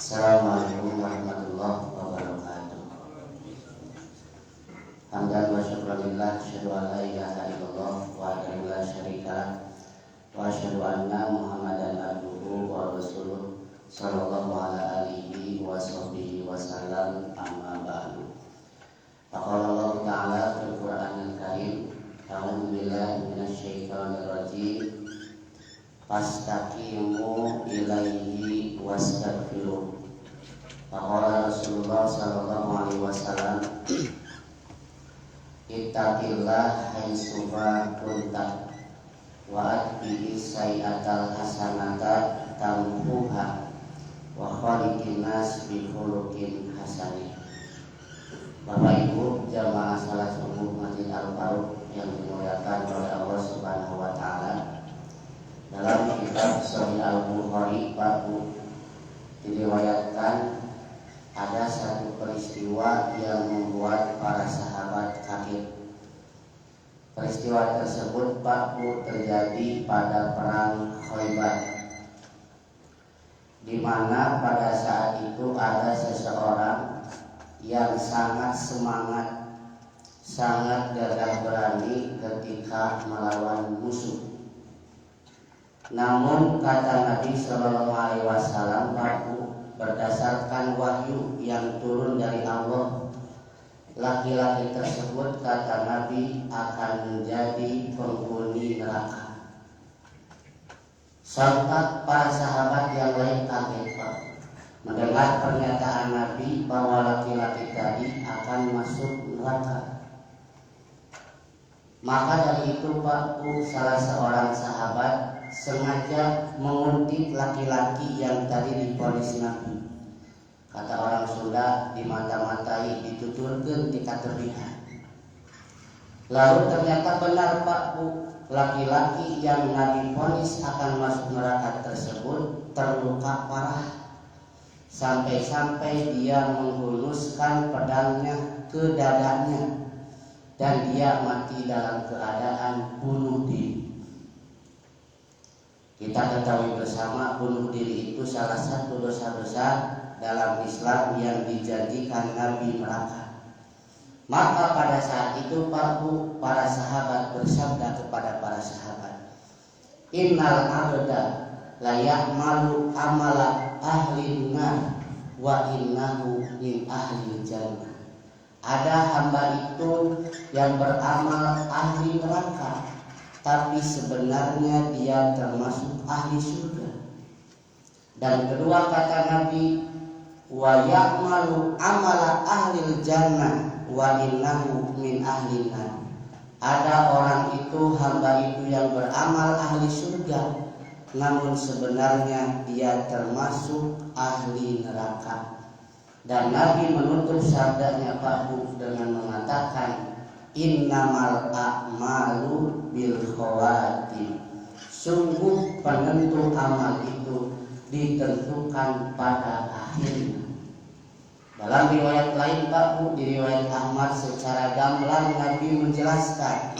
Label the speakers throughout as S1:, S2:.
S1: Assalamualaikum warahmatullahi wabarakatuh. Hamdan wa syukran lillah, asyhadu an la ilaha illallah wahdahu la syarika wa asyhadu anna Muhammadan abduhu wa rasuluh sallallahu ala alihi wa sahbihi wa sallam, amma ba'du. Faqala Allah Ta'ala fil Qur'anil Karim, a'udzu billahi minasy syaithanir rajim. Fastaqimu ilaihi wastaghfiruh. Faqala Rasulullah sallallahu alaihi wasallam, ittaqillah haitsu ma kunta wa atbi'i sayyi'atal hasanata tamhuha wa khaliqin nas bi khuluqin hasanin. Bapak Ibu jamaah salat subuh Masjid Al-Faruq yang dimuliakan oleh Allah Subhanahu wa taala, dalam kitab Sahih Al-Bukhari babu diriwayatkan ada satu peristiwa yang membuat para sahabat kaget. Peristiwa tersebut babu terjadi pada perang Khaybar, di mana pada saat itu ada seseorang yang sangat semangat, sangat gagah berani ketika melawan musuh. Namun kata Nabi Sallallahu Alaihi Wasallam, berdasarkan wahyu yang turun dari Allah, laki-laki tersebut kata Nabi akan menjadi penghuni neraka. Sontak para sahabat yang lain kaget mendengar pernyataan Nabi bahwa laki-laki tadi akan masuk neraka. Maka dari itu salah seorang sahabat sengaja menguntit laki-laki yang tadi divonis Nabi. Kata orang Sunda, dimata-matai, dituturkeun di katerbihan. Lalu ternyata benar laki-laki yang Nabi vonis akan masuk neraka tersebut terluka parah, sampai-sampai dia menghunuskan pedangnya ke dadanya dan dia mati dalam keadaan bunuh diri. Kita ketahui bersama bunuh diri itu salah satu dosa besar dalam Islam yang dijanjikan Nabi neraka. Maka pada saat itu para sahabat bersabda kepada para sahabat, innal abda la ya'malu amala ahli nar wa innahu min ahli jannah. Ada hamba itu yang beramal ahli neraka, tapi sebenarnya dia termasuk ahli surga. Dan kedua kata Nabi, wa ya'malu amala ahli jannah wa innahu min ahli nar. Ada orang itu, hamba itu yang beramal ahli surga, namun sebenarnya dia termasuk ahli neraka. Dan Nabi menutup sabdanya dengan mengatakan, innamal a'malu bil khawatim. Sungguh penentu amal itu ditentukan pada akhirnya. Dalam riwayat lain di riwayat Ahmad secara gamblang Nabi menjelaskan,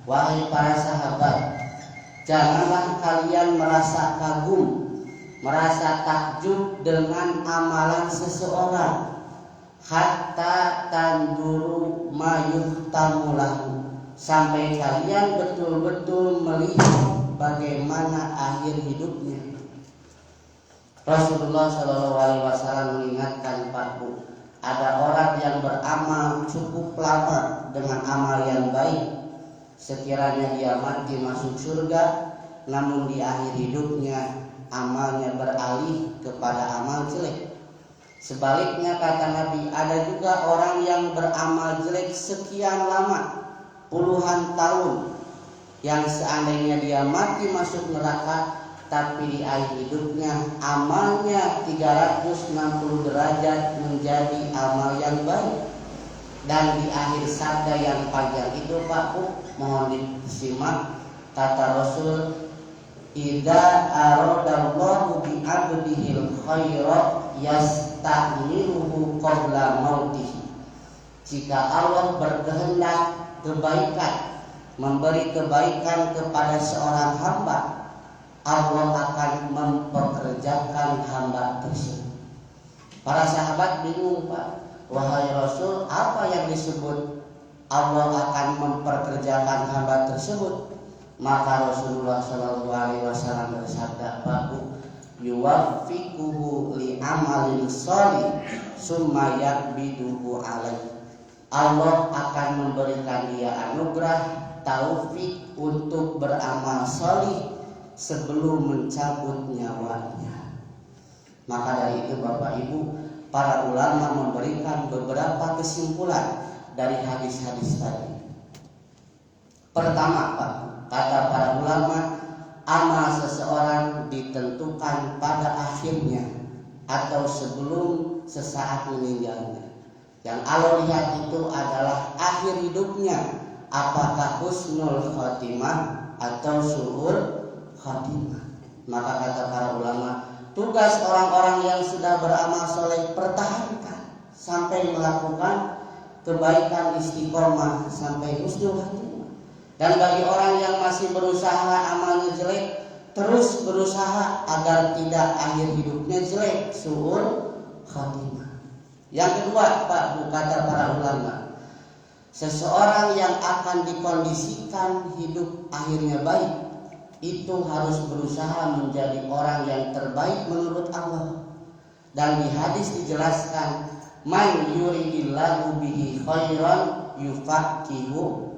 S1: wahai para sahabat, janganlah kalian merasa kagum, merasa takjub dengan amalan seseorang, hatta tanduru mayuhtamulahu, sampai kalian betul-betul melihat bagaimana akhir hidupnya. Rasulullah Shallallahu Alaihi Wasallam mengingatkan ada orang yang beramal cukup lama dengan amal yang baik, sekiranya dia mati masuk surga, namun di akhir hidupnya amalnya beralih kepada amal jelek. Sebaliknya kata Nabi, ada juga orang yang beramal jelek sekian lama, puluhan tahun, yang seandainya dia mati masuk neraka, tapi di akhir hidupnya amalnya 360 derajat menjadi amal yang baik. Dan di akhir sabda yang panjang itu mohon disimak, kata Rasul, idza aradallahu bi 'abdihil khaira yasta'miruhu qabla mautihi. Jika Allah berkehendak kebaikan, memberi kebaikan kepada seorang hamba, Allah akan mempekerjakan hamba tersebut Para sahabat bingung, Pak. Wahai Rasul, apa yang disebut Allah akan memperkerjakan hamba tersebut? Maka Rasulullah SAW bersabda, Baku yuwaffiquhu li amalin sholih summa yakbiduhu alaih. Allah akan memberikan dia anugerah taufik untuk beramal sholih sebelum mencabut nyawanya. Maka dari itu Bapak Ibu, para ulama memberikan beberapa kesimpulan dari hadis-hadis tadi. Pertama, Pak, kata para ulama, amal seseorang ditentukan pada akhirnya atau sebelum sesaat meninggalnya. Yang Allah lihat itu adalah akhir hidupnya, apakah husnul khotimah atau su'ul khotimah. Maka kata para ulama, tugas orang-orang yang sudah beramal soleh pertahankan sampai melakukan kebaikan istiqomah sampai husnul khotimah. Dan bagi orang yang masih berusaha amalnya jelek, terus berusaha agar tidak akhir hidupnya jelek, su'ul khotimah. Yang kedua, Pak, kata para ulama, seseorang yang akan dikondisikan hidup akhirnya baik, itu harus berusaha menjadi orang yang terbaik menurut Allah. Dan di hadis dijelaskan, man yuridillahu bihi khairan yufaqihu